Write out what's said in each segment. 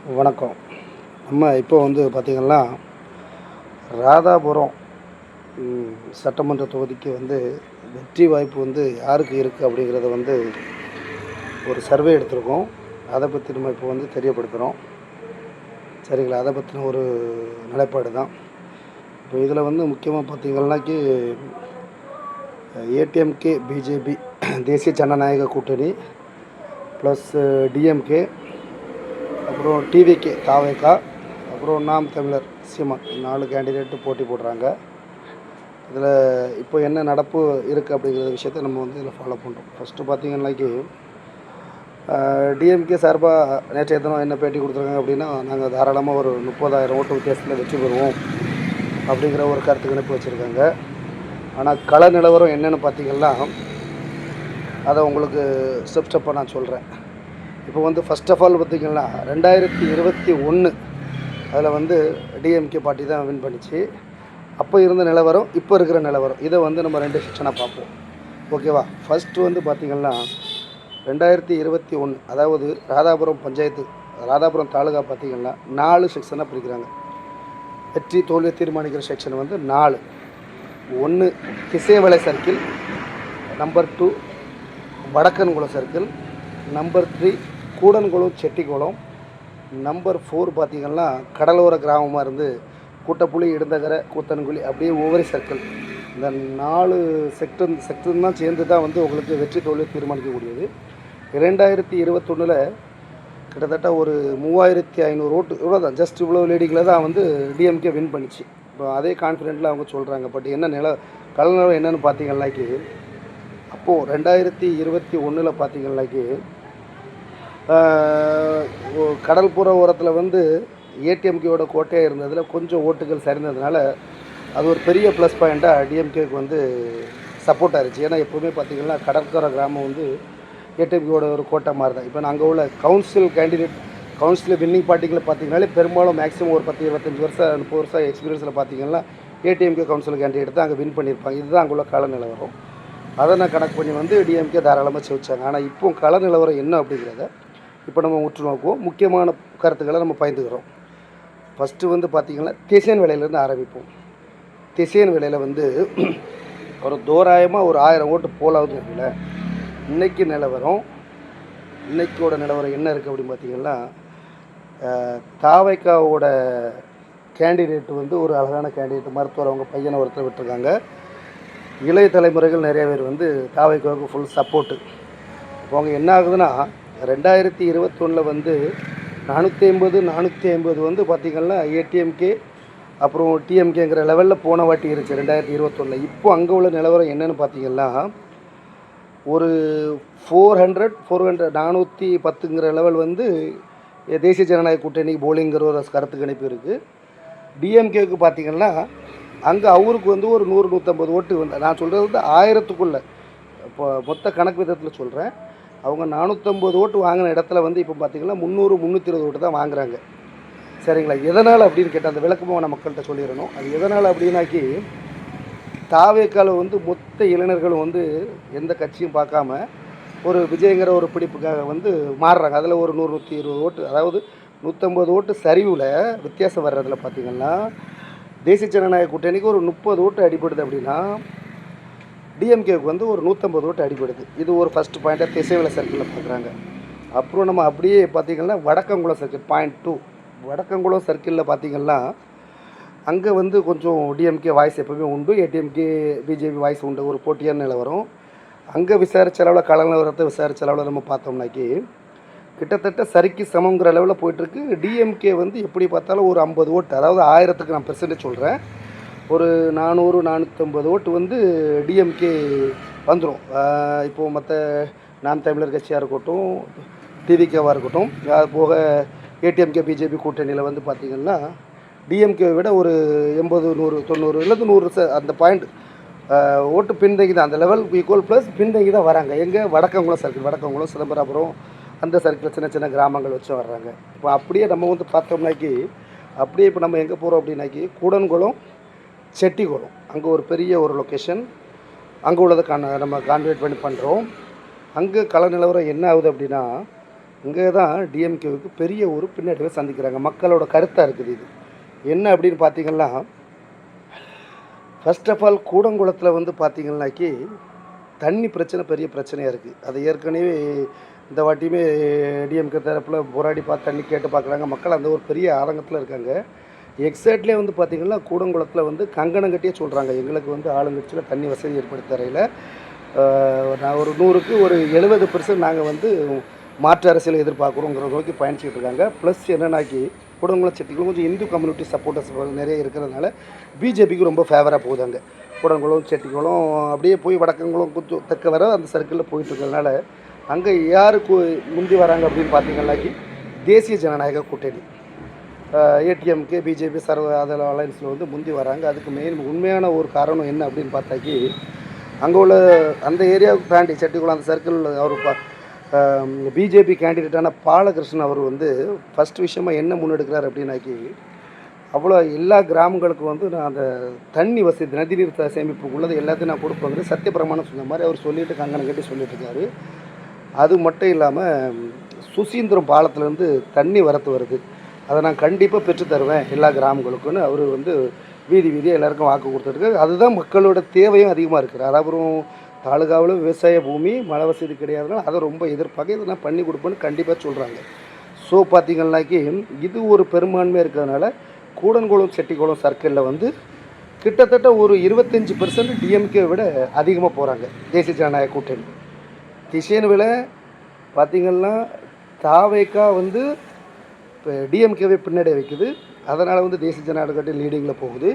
வணக்கம். நம்ம இப்போ பார்த்திங்கன்னா, ராதாபுரம் சட்டமன்ற தொகுதிக்கு வெற்றி வாய்ப்பு யாருக்கு இருக்குது அப்படிங்கிறத ஒரு சர்வே எடுத்திருக்கோம். அதை பற்றி நம்ம இப்போ தெரியப்படுத்துகிறோம். சரிங்களா? அதை பற்றின ஒரு நிலைப்பாடு தான். இப்போ இதில் முக்கியமாக பார்த்திங்கன்னாக்கி ஏடிஎம்கே, பிஜேபி தேசிய ஜனநாயக கூட்டணி ப்ளஸ் டிஎம்கே, அப்புறம் டிவிகே தாவேகா, அப்புறம் நாம் தமிழர் சீமான் 4 கேண்டிடேட்டு போட்டி போடுறாங்க. இதில் இப்போ என்ன நடப்பு இருக்குது அப்படிங்கிற விஷயத்தை நம்ம இதில் ஃபாலோ பண்ணுறோம். ஃபஸ்ட்டு பார்த்திங்கன்னாக்கி டிஎம்கே சார்பாக நேற்றைய தினம் என்ன பேட்டி கொடுத்துருக்காங்க அப்படின்னா, நாங்கள் தாராளமாக ஒரு 30,000 ஓட்டு வித்தியாசத்தில் வெற்றி பெறுவோம் அப்படிங்கிற ஒரு கருத்து கணிப்பு வச்சுருக்காங்க. ஆனால் கள நிலவரம் என்னென்னு பார்த்திங்கன்னா, அதை உங்களுக்கு ஸ்டெப் ஸ்டெப்பாக நான் சொல்கிறேன். இப்போ ஃபஸ்ட் ஆஃப் ஆல் பார்த்திங்கன்னா 2021 அதில் டிஎம்கே பார்ட்டி தான் வின் பண்ணிச்சு. அப்போ இருந்த நிலவரம், இப்போ இருக்கிற நிலவரம், இதை நம்ம 2 செக்ஷனாக பார்ப்போம். ஓகேவா? ஃபஸ்ட்டு பார்த்திங்கன்னா 2021, அதாவது ராதாபுரம் பஞ்சாயத்து, ராதாபுரம் தாலுகா பார்த்திங்கன்னா 4 செக்ஷனாக பிரிக்கிறாங்க. வெற்றி தோல்வியை தீர்மானிக்கிற செக்ஷன் 4. 1 திசைவலை circle, number 2 Vadakkankulam circle, number 3 Koodankulam Chettikulam, number 4 பார்த்திங்கன்னா கடலோர கிராமமாக இருந்து கூட்டப்புலி, இடுந்தகரை, கூத்தன்குழி, அப்படியே ஒவ்வொரு சர்க்கிள். இந்த 4 செக்டர் தான் சேர்ந்து தான் உங்களுக்கு வெற்றி தோல்வி தீர்மானிக்கக்கூடியது. 2021 கிட்டத்தட்ட ஒரு 3500 ஓட்டு, இவ்வளோ தான், ஜஸ்ட் இவ்வளோ லேடிகளில் தான் டிஎம்கே வின் பண்ணிச்சு. இப்போ அதே கான்ஃபிடென்ட்டில் அவங்க சொல்கிறாங்க. பட் என்ன கலநிலம் என்னென்னு பார்த்திங்கன்னாக்கி, அப்போது 2021 பார்த்திங்கன்னாக்கி கடல்புற ஓரத்தில் ஏடிஎம்கேவோட கோட்டையாக இருந்ததில் கொஞ்சம் ஓட்டுகள் சரிந்ததுனால அது ஒரு பெரிய ப்ளஸ் பாயிண்ட்டாக டிஎம்கேவுக்கு சப்போர்ட்டாக இருந்துச்சு. ஏன்னா எப்போவுமே பார்த்திங்கன்னா கடற்கரை கிராமம் ஏடிஎம்கேவோட ஒரு கோட்டை மாதிரி தான். இப்போ நாங்கள் உள்ள கவுன்சில் கேண்டிடேட், கவுன்சில் வின்னிங் பார்ட்டிகளை பார்த்திங்கனாலே பெரும்பாலும் மேக்ஸிமம் ஒரு 10-25 வருஷம் 30 வருஷம் எக்ஸ்பீரியன்ஸில் பார்த்திங்கன்னா ஏடிஎம்கே கவுன்சில் கேண்டிடேட் தான் அங்கே வின் பண்ணியிருப்பாங்க. இதுதான் அங்கே உள்ள கள நிலவரம். அதை நான் கணக்கு பண்ணி டிஎம்கே தாராளமாக செவிச்சாங்க. ஆனால் இப்போ கள நிலவரம் என்ன அப்படிங்கிறத இப்போ நம்ம உற்று நோக்குவோம். முக்கியமான கருத்துக்களை நம்ம பயந்துக்கிறோம். ஃபஸ்ட்டு பார்த்திங்கன்னா திசையன் வேலையிலேருந்து ஆரம்பிப்போம். திசையன் வேலையில் ஒரு தோராயமாக ஒரு 1000 ஓட்டு போலாவது இருக்குல்ல. இன்றைக்கி நிலவரம், இன்றைக்கோட நிலவரம் என்ன இருக்குது அப்படின்னு பார்த்திங்கன்னா, தாவைக்காவோட கேண்டிடேட் ஒரு அழகான கேண்டிடேட், மருத்துவர், அவங்க பையனை ஒருத்தர் விட்டுருக்காங்க. இளைய தலைமுறைகள் நிறைய பேர் தாவைக்காவுக்கு ஃபுல் சப்போர்ட்டு. இப்போ அவங்க என்ன ஆகுதுன்னா, 2021 450 பார்த்திங்கன்னா ஏடிஎம்கே அப்புறம் டிஎம்கேங்கிற லெவலில் போன வாட்டி இருந்துச்சு 2021. இப்போ அங்கே உள்ள நிலவரம் என்னென்னு பார்த்திங்கன்னா, ஒரு 410ங்கிற லெவல் தேசிய ஜனநாயக கூட்டணிக்கு போலிங்கிற ஒரு கருத்து கணிப்பு இருக்குது. டிஎம்கேவுக்கு பார்த்திங்கன்னா அங்கே அவருக்கு ஒரு 100-150 ஓட்டு நான் சொல்கிறது 1000க்குள்ளே. இப்போ மொத்த கணக்கு விதத்தில் சொல்கிறேன். அவங்க 450 ஓட்டு வாங்கின இடத்துல இப்போ பார்த்திங்கன்னா 300-320 ஓட்டு தான் வாங்குறாங்க. சரிங்களா? எதனால் அப்படின்னு கேட்டால் அந்த விளக்கமாக நான் மக்கள்கிட்ட சொல்லிடணும். அது எதனால் அப்படின்னாக்கி, தாவேக்கால மொத்த இளைஞர்களும் எந்த கட்சியும் பார்க்காம ஒரு விஜயங்கிற ஒரு பிடிப்புக்காக மாறுறாங்க. அதில் ஒரு 100-120 ஓட்டு, அதாவது 150 ஓட்டு சரிவில் வித்தியாசம் வர்றதில் பார்த்திங்கன்னா தேசிய ஜனநாயக கூட்டணிக்கு ஒரு 30 ஓட்டு அடிபடுது. அப்படின்னா டிஎம்கேவுக்கு ஒரு 150 ஓட்டு அடிபடுது. இது ஒரு ஃபஸ்ட்டு பாயிண்ட்டாக திசைவலை சர்க்கிளில் பார்க்குறாங்க. அப்புறம் நம்ம அப்படியே பார்த்திங்கன்னா வடக்கங்குளம் சர்க்கிள் பாயிண்ட் 2, வடக்கங்குளம் சர்க்கிளில் பார்த்திங்கன்னா அங்கே கொஞ்சம் டிஎம்கே வாய்ஸ் எப்போவுமே உண்டு, ஏடிஎம்கே பிஜேபி வாய்ஸ் உண்டு. ஒரு போட்டியான நிலவரம். அங்கே விசாரித்த அளவில் கள நிலவரத்தை விசாரித்த அளவில் நம்ம பார்த்தோம்னாக்கி கிட்டத்தட்ட சரிக்கு சமங்கிற லெவலில் போயிட்டுருக்கு. டிஎம்கே எப்படி பார்த்தாலும் ஒரு 50 ஓட்டு, அதாவது 1000க்கு நான் பெர்சன்டேஜ் சொல்கிறேன், ஒரு 400-450 ஓட்டு டிஎம்கே வந்துடும். இப்போது மற்ற நாம் தமிழர் கட்சியாக இருக்கட்டும், டிவிகேவாக இருக்கட்டும், அது போக ஏடிஎம்கே பிஜேபி கூட்டணியில் பார்த்திங்கன்னா டிஎம்கேவை விட ஒரு 80-100-90 இல்லை 100 அந்த பாயிண்ட் ஓட்டு பின்தங்கி தான், அந்த லெவல் ஈக்குவல் ப்ளஸ் பின்தங்கி தான் வராங்க. எங்கே? வடக்கங்குளம் சர்க்கிள், வடக்கங்குளம், சிதம்பராபுரம், அந்த சர்க்கிள் சின்ன சின்ன கிராமங்கள் வச்சு வர்றாங்க. இப்போ அப்படியே நம்ம பார்த்தோம்னாக்கி, அப்படியே இப்போ நம்ம எங்கே போகிறோம் அப்படின்னாக்கி கூடன்குளம், செட்டிக்குளம், அங்கே ஒரு பெரிய ஒரு லொக்கேஷன், அங்கே உள்ளதை நம்ம கான்வெர்ட் பண்ணி பண்ணுறோம். அங்கே கள நிலவரம் என்ன ஆகுது அப்படின்னா, இங்கே தான் டிஎம்கேவுக்கு பெரிய ஒரு பின்னடைவை சந்திக்கிறாங்க. மக்களோட கருத்தாக இருக்குது இது. என்ன அப்படின்னு பார்த்தீங்கன்னா, ஃபர்ஸ்ட் ஆஃப் ஆல் கூடங்குளத்தில் வந்து பார்த்தீங்கன்னாக்கி தண்ணி பிரச்சனை பெரிய பிரச்சனையாக இருக்குது. அது ஏற்கனவே இந்த வாட்டியுமே டிஎம்கே தரப்பில் போராடி பார்த்து தண்ணி கேட்டு பார்க்குறாங்க. மக்கள் அந்த ஒரு பெரிய ஆதங்கத்தில் இருக்காங்க. எக்ஸாக்ட்லியே வந்து பார்த்திங்கன்னா கூடங்குளத்தில் வந்து கங்கணம் கட்டியே சொல்கிறாங்க, எங்களுக்கு வந்து ஆளுங்கட்சியில் தண்ணி வசதி ஏற்படுத்தி தரையில் நான் ஒரு 100க்கு ஒரு 70% நாங்கள் வந்து மாற்று அரசியலை எதிர்பார்க்குறோங்கிற நோக்கி பயணிச்சுட்டு இருக்காங்க. ப்ளஸ் என்னன்னாக்கி கூடங்குளம் செட்டிகளும் கொஞ்சம் இந்து கம்யூனிட்டி சப்போர்ட்டர்ஸ் நிறைய இருக்கிறதுனால பிஜேபிக்கு ரொம்ப ஃபேவராக போகுது. அங்கே கூடங்குளம் செட்டிக்குளம் அப்படியே போய் வடக்கங்குளம் கொஞ்சம் தெற்க வர அந்த சர்க்கிளில் போயிட்டு இருக்கிறதுனால அங்கே யாருக்கு முந்தி வராங்க அப்படின்னு பார்த்தீங்கன்னாக்கி தேசிய ஜனநாயக கூட்டணி ஏடிஎம்கே பிஜேபி சர்வ அதர் அலையன்ஸில் வந்து முந்தி வராங்க. அதுக்கு மெயின் உண்மையான ஒரு காரணம் என்ன அப்படின்னு பார்த்தாக்கி அங்கே உள்ள அந்த ஏரியாவுக்கு தாண்டி செட்டிக்குளம் அந்த சர்க்கிளில் அவர் பிஜேபி கேண்டிடேட்டான பாலகிருஷ்ணன் அவர் வந்து ஃபஸ்ட் விஷயமாக என்ன முன்னெடுக்கிறார் அப்படின்னாக்கி அவ்வளோ எல்லா கிராமங்களுக்கும் வந்து நான் அந்த தண்ணி வசதி நதிநீர் சேமிப்பு உள்ளது எல்லாத்தையும் நான் கொடுப்பேங்கிற சத்தியப்பிரமாணம் சொன்ன மாதிரி அவர் சொல்லிட்டு கங்கணம் கட்டி சொல்லிட்டு இருக்காரு. அது மட்டும் இல்லாமல் சுசீந்திரம் பாலத்துலேருந்து தண்ணி வரத்து வருது, அதை நான் கண்டிப்பாக பெற்று தருவேன் எல்லா கிராமங்களுக்குன்னு அவர் வந்து வீதியாக எல்லாருக்கும் வாக்கு கொடுத்துருக்கு. அதுதான் மக்களோட தேவையும் அதிகமாக இருக்குது. அப்புறம் தாலுகாவில் விவசாய பூமி மழை வசதி கிடையாதுனால அதை ரொம்ப எதிர்பார்க்க இதை நான் பண்ணி கொடுப்பேன்னு கண்டிப்பாக சொல்கிறாங்க. ஸோ பார்த்திங்கன்னாக்கி இது ஒரு பெரும்பான்மையாக இருக்கிறதுனால கூடன்குளம் செட்டிக்குளம் சர்க்கிளில் வந்து கிட்டத்தட்ட ஒரு 25% டிஎம்கே விட அதிகமாக போகிறாங்க தேசிய ஜனநாயக கூட்டணி. திசையன்வில் பார்த்திங்கன்னா தாவேக்கா வந்து இப்போ டிஎம்கேவை பின்னாடி வைக்குது, அதனால் வந்து தேசிய ஜனநாயக கட்சி லீடிங்கில் போகுது.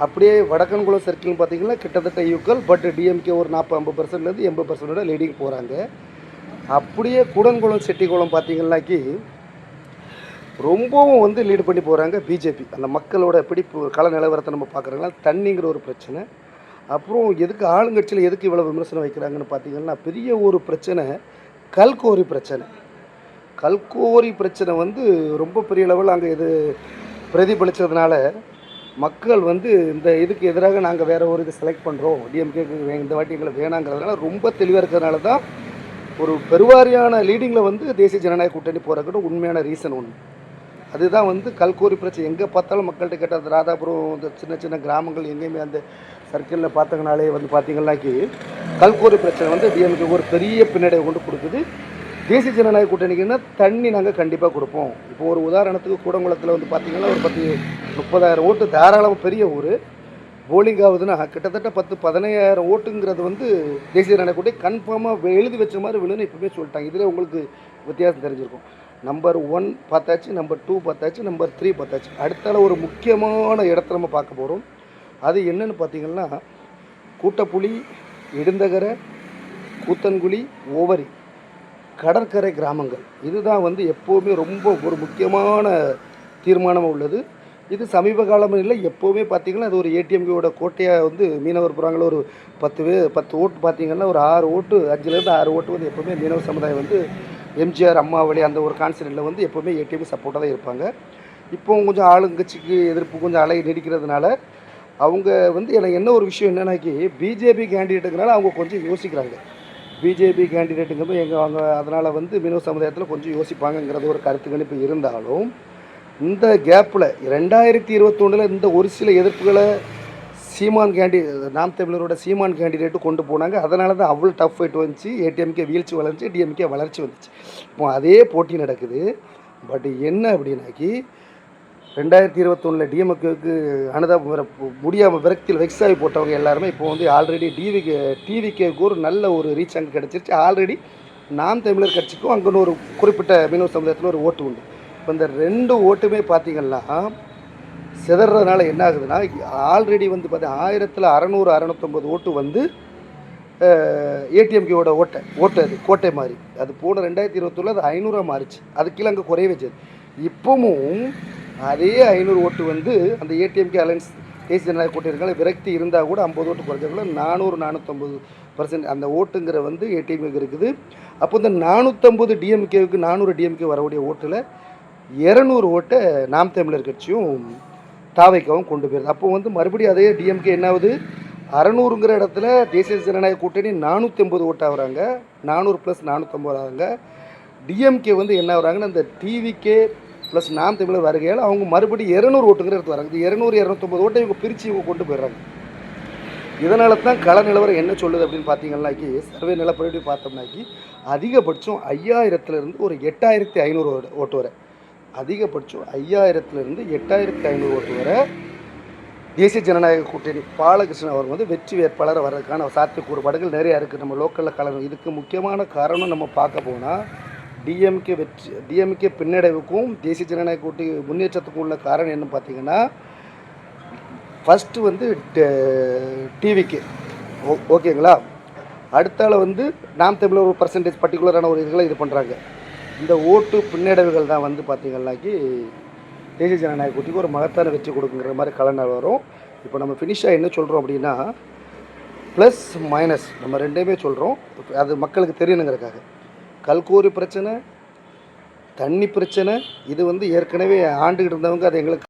அப்படியே வடக்கன்குளம் சர்க்கிள்னு பார்த்திங்கன்னா கிட்டத்தட்ட ஈக்குவல், பட் டிஎம்கே ஒரு 40-50%லேருந்து 80% லீடிங் போகிறாங்க. அப்படியே கூடன்குளம் செட்டிக்குளம் பார்த்திங்கன்னாக்கி ரொம்பவும் வந்து லீடு பண்ணி போகிறாங்க பிஜேபி. அந்த மக்களோட பிடிப்பு கள நிலவரத்தை நம்ம பார்க்குறோங்களா, தண்ணிங்கிற ஒரு பிரச்சனை. அப்புறம் எதுக்கு ஆளுங்கட்சியில் எதுக்கு இவ்வளோ விமர்சனம் வைக்கிறாங்கன்னு பார்த்திங்கன்னா பெரிய ஒரு பிரச்சனை கல்கோரி பிரச்சனை. கல்கோரி பிரச்சனை வந்து ரொம்ப பெரிய லெவலில் அங்கே இது பிரதிபலித்ததுனால மக்கள் வந்து இந்த இதுக்கு எதிராக நாங்கள் வேறு ஒரு இது செலக்ட் பண்ணுறோம், டிஎம்கேக்கு இந்த வாட்டி எங்களை வேணாங்கிறதுனால ரொம்ப தெளிவாக இருக்கிறதுனால தான் ஒரு பெருவாரியான லீடிங்கில் வந்து தேசிய ஜனநாயக கூட்டணி போகிறதுக்கு உண்மையான ரீசன் ஒன்று. அதுதான் வந்து கல்கோரி பிரச்சனை. எங்கே பார்த்தாலும் மக்கள்கிட்ட கேட்டால் அந்த ராதாபுரம் இந்த சின்ன சின்ன கிராமங்கள் எங்கேயுமே அந்த சர்க்கிளில் பார்த்தங்கனாலே வந்து பார்த்திங்கன்னாக்கி கல்கோரி பிரச்சனை வந்து டிஎம்கே ஒரு பெரிய பின்னடைவை கொண்டு கொடுக்குது. தேசிய ஜனநாயக கூட்டணிக்குன்னா தண்ணி நாங்கள் கண்டிப்பாக கொடுப்போம். இப்போ ஒரு உதாரணத்துக்கு கூடங்குளத்தில் வந்து பார்த்திங்கன்னா ஒரு 30,000 ஓட்டு தாராளமாக பெரிய ஊர் போலிங் ஆகுதுன்னா கிட்டத்தட்ட 10-15,000 ஓட்டுங்கிறது வந்து தேசிய ஜனநாயக கூட்டணி கன்ஃபார்மாக எழுதி வச்ச மாதிரி விழுன்னு இப்போவே சொல்லிட்டாங்க. இதில் உங்களுக்கு வித்தியாசம் தெரிஞ்சிருக்கும். நம்பர் 1 பார்த்தாச்சு, நம்பர் 2 பார்த்தாச்சு, நம்பர் 3 பார்த்தாச்சு. அடுத்தால ஒரு முக்கியமான இடத்த நம்ம பார்க்க போகிறோம். அது என்னென்னு பார்த்திங்கன்னா கூட்டப்புலி, இடுந்தகரை, கூத்தன்குழி, ஓவரி கடற்கரை கிராமங்கள். இதுதான் வந்து எப்போவுமே ரொம்ப ஒரு முக்கியமான தீர்மானமாக உள்ளது. இது சமீப காலம் இல்லை, எப்போவுமே பார்த்திங்கன்னா அது ஒரு ஏடிஎம்கேவோட கோட்டையாக வந்து மீனவர் புறாங்கள ஒரு 10 ஓட்டு பார்த்திங்கன்னா ஒரு 6 ஓட்டு 5லேருந்து 6 ஓட்டு வந்து எப்போவுமே மீனவ சமுதாயம் வந்து எம்ஜிஆர் அம்மாவளி அந்த ஒரு கான்செப்டில் வந்து எப்போவுமே ஏடிஎம்கே சப்போர்ட்டாக தான் இருப்பாங்க. இப்போவும் கொஞ்சம் ஆளுங்கட்சிக்கு எதிர்ப்பு கொஞ்சம் அலை நீடிக்கிறதுனால அவங்க வந்து எனக்கு என்ன ஒரு விஷயம் என்னன்னாக்கி பிஜேபி கேண்டிடேட்டுங்கிறனால அவங்க கொஞ்சம் யோசிக்கிறாங்க. பிஜேபி கேண்டிடேட்டுங்கிறது அவங்க அதனால் வந்து மீனவ சமுதாயத்தில் கொஞ்சம் யோசிப்பாங்கங்கிறது ஒரு கருத்து கணிப்பு இருந்தாலும் இந்த கேப்பில் 2021 இந்த ஒரு சில எதிர்ப்புகளை சீமான் நாம் தமிழரோட சீமான் கேண்டிடேட்டு கொண்டு போனாங்க. அதனால தான் அவ்வளோ டஃப் ஃபைட் வந்துச்சு. ஏடிஎம்கே வீழ்ச்சி வளர்ந்துச்சு, டிஎம்கே வளர்ச்சி வந்துச்சு. இப்போ அதே போட்டி நடக்குது. பட் என்ன அப்படின்னாக்கி 2021 டிஎம்கேவுக்கு முடியாமல் விரக்தியில் வெக்ஸாகி போட்டவங்க எல்லாருமே இப்போ வந்து ஆல்ரெடி டிவிகேக்கு ஒரு நல்ல ஒரு ரீச் அங்கே கிடச்சிருச்சு. ஆல்ரெடி நாம் தமிழர் கட்சிக்கும் அங்கே ஒரு குறிப்பிட்ட மீனவ சமுதாயத்தில் ஒரு ஓட்டு உண்டு. இப்போ இந்த 2 ஓட்டுமே பார்த்திங்கன்னா சிதறதுனால என்ன ஆகுதுன்னா ஆல்ரெடி வந்து பார்த்தீங்கன்னா 1600-650 ஓட்டு வந்து ஏடிஎம்கேவோட ஓட்டு அது கோட்டை மாதிரி அது போன 2021 அது 500 மாறிச்சு. அது கீழே அங்கே குறைய வச்சது. இப்போவும் அதே 500 ஓட்டு வந்து அந்த ஏடிஎம்கே அலையன்ஸ் தேசிய ஜனநாயக கூட்டணினால விரக்தி இருந்தால் கூட 50 ஓட்டு குறைஞ்சக்குள்ள 400-450% அந்த ஓட்டுங்கிற வந்து ஏடிஎம்கேக்கு இருக்குது. அப்போ இந்த 450 டிஎம்கேவுக்கு 400 டிஎம்கே வரக்கூடிய ஓட்டில் 200 ஓட்டை நாம் தமிழர் கட்சியும் தாவைக்காவும் கொண்டு போயிருது. அப்போ வந்து மறுபடியும் அதே டிஎம்கே என்னாவது 600ங்கிற இடத்துல தேசிய ஜனநாயக கூட்டணி 450 ஓட்டாக வராங்க, 400 + 450 ஆகிறாங்க. டிஎம்கே வந்து என்ன வராங்கன்னா இந்த டிவிகே ப்ளஸ் நாம் தமிழர் வருகையால் அவங்க மறுபடியும் 200 ஓட்டுங்கிற எடுத்து வராங்க. இந்த 200 250 ஓட்டை இவங்க பிரித்து இவங்க கொண்டு போயிடுறாங்க. இதனால தான் கள நிலவரம் என்ன சொல்லுது அப்படின்னு பார்த்தீங்கன்னாக்கி, சர்வே நிலப்படி பார்த்தோம்னாக்கி அதிகபட்சம் 5000லேருந்து ஒரு 8500 ஓட்டு வரை, அதிகபட்சம் 5000லேருந்து 8500 ஓட்டு வரை தேசிய ஜனநாயக கூட்டணி பாலகிருஷ்ணன் அவர் வந்து வெற்றி வேட்பாளர் வர்றதுக்கான சாத்தியக்கூறுபாடுகள் நிறையா இருக்குது. நம்ம லோக்கலில் கலரும். இதுக்கு முக்கியமான காரணம் நம்ம பார்க்க போனால் டிஎம்கே பின்னடைவுக்கும் தேசிய ஜனநாயக கூட்டணி முன்னேற்றத்துக்கும் உள்ள காரணம் என்னன்னு பார்த்தீங்கன்னா, ஃபஸ்ட்டு வந்து டிவிக்கு ஓகேங்களா, அடுத்தால வந்து நாம் தமிழர் ஒரு பர்சன்டேஜ் பர்டிகுலரான ஒரு இதுகளை இது பண்ணுறாங்க. இந்த ஓட்டு பின்னடைவுகள் தான் வந்து பார்த்திங்கன்னாக்கி தேசிய ஜனநாயக கூட்டணிக்கு ஒரு மகத்தான வெற்றி கொடுக்குங்கிற மாதிரி கலனால் வரும். இப்போ நம்ம ஃபினிஷாக என்ன சொல்கிறோம் அப்படின்னா, ப்ளஸ் மைனஸ் நம்ம ரெண்டையுமே சொல்கிறோம். அது மக்களுக்கு தெரியணுங்கிறதுக்காக. கல்கோரி பிரச்சனை, தண்ணி பிரச்சனை, இது வந்து ஏற்கனவே ஆண்டுகிட்டு இருந்தவங்க அது எங்களுக்கு